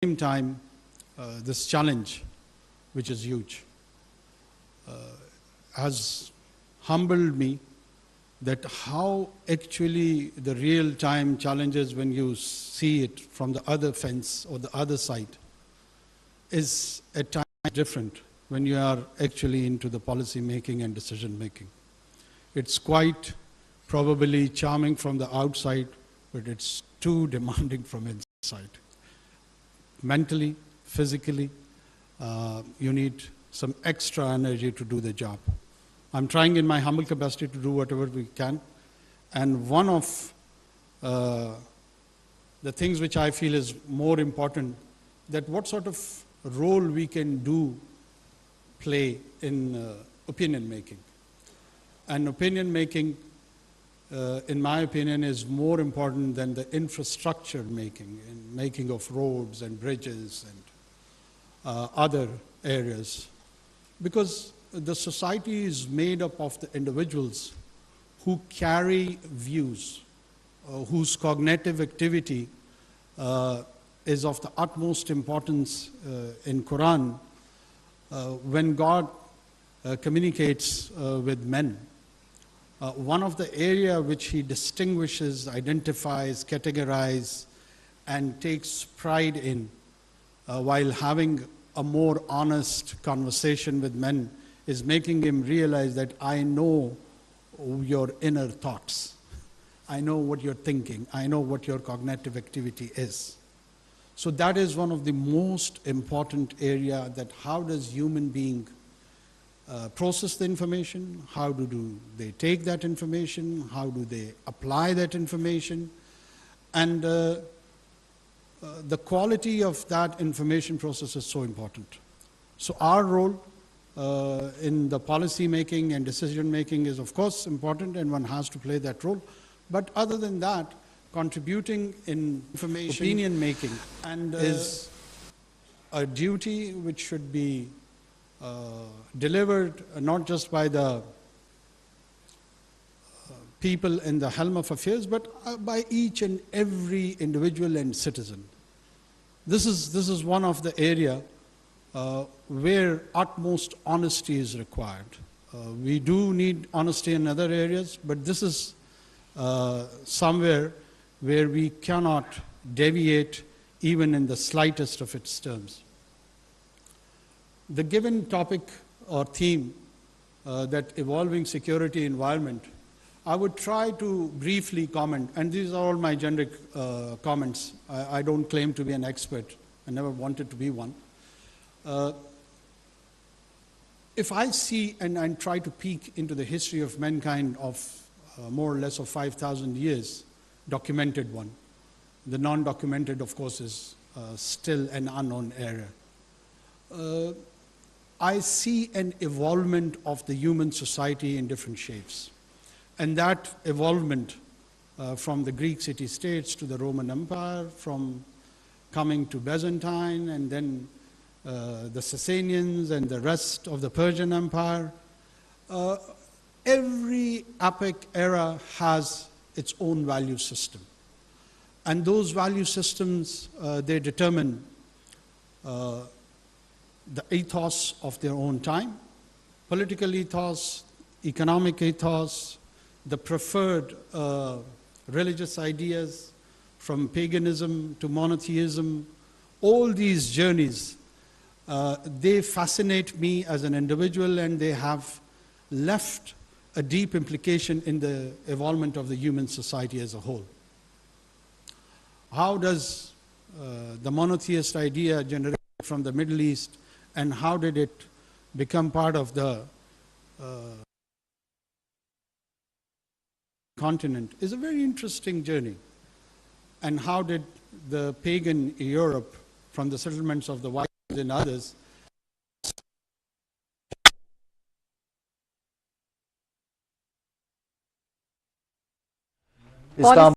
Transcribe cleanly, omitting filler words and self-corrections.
same time, this challenge, which is huge, has humbled me that how actually the real-time challenges when you see it from the other fence or the other side is at times different when you are actually into the policy making and decision making. It's quite probably charming from the outside, but it's too demanding from inside. Mentally, physically, you need some extra energy to do the job. I'm trying in my humble capacity to do whatever we can. And one of the things which I feel is more important, that what sort of role we can play in opinion making. And opinion making, in my opinion, is more important than the infrastructure making, in making of roads and bridges and other areas. Because the society is made up of the individuals who carry views, whose cognitive activity is of the utmost importance in Quran. When God communicates with men, one of the area which he distinguishes, identifies, categorizes, and takes pride in while having a more honest conversation with men is making him realize that I know your inner thoughts. I know what you're thinking. I know what your cognitive activity is. So that is one of the most important area, that how does human being process the information, how do they take that information, how do they apply that information, and the quality of that information process is so important. So our role in the policy making and decision making is of course important, and one has to play that role. But other than that, contributing in information, opinion making, and is a duty which should be delivered not just by the people in the helm of affairs, but by each and every individual and citizen. This is one of the area where utmost honesty is required. We do need honesty in other areas, but this is somewhere where we cannot deviate even in the slightest of its terms. The given topic or theme, that evolving security environment, I would try to briefly comment, and these are all my generic comments. I don't claim to be an expert. I never wanted to be one. If I see and try to peek into the history of mankind of more or less of 5,000 years, documented one. The non-documented, of course, is still an unknown area. I see an evolvement of the human society in different shapes. And that evolvement from the Greek city-states to the Roman Empire, from coming to Byzantine, and then the Sasanians and the rest of the Persian Empire. Every epic era has its own value system. And those value systems, they determine the ethos of their own time, political ethos, economic ethos, the preferred religious ideas, from paganism to monotheism. All these journeys, they fascinate me as an individual, and they have left a deep implication in the evolvement of the human society as a whole. How does the monotheist idea generate from the Middle East, and how did it become part of the continent is a very interesting journey. And how did the pagan Europe, from the settlements of the Vikings and others, Islam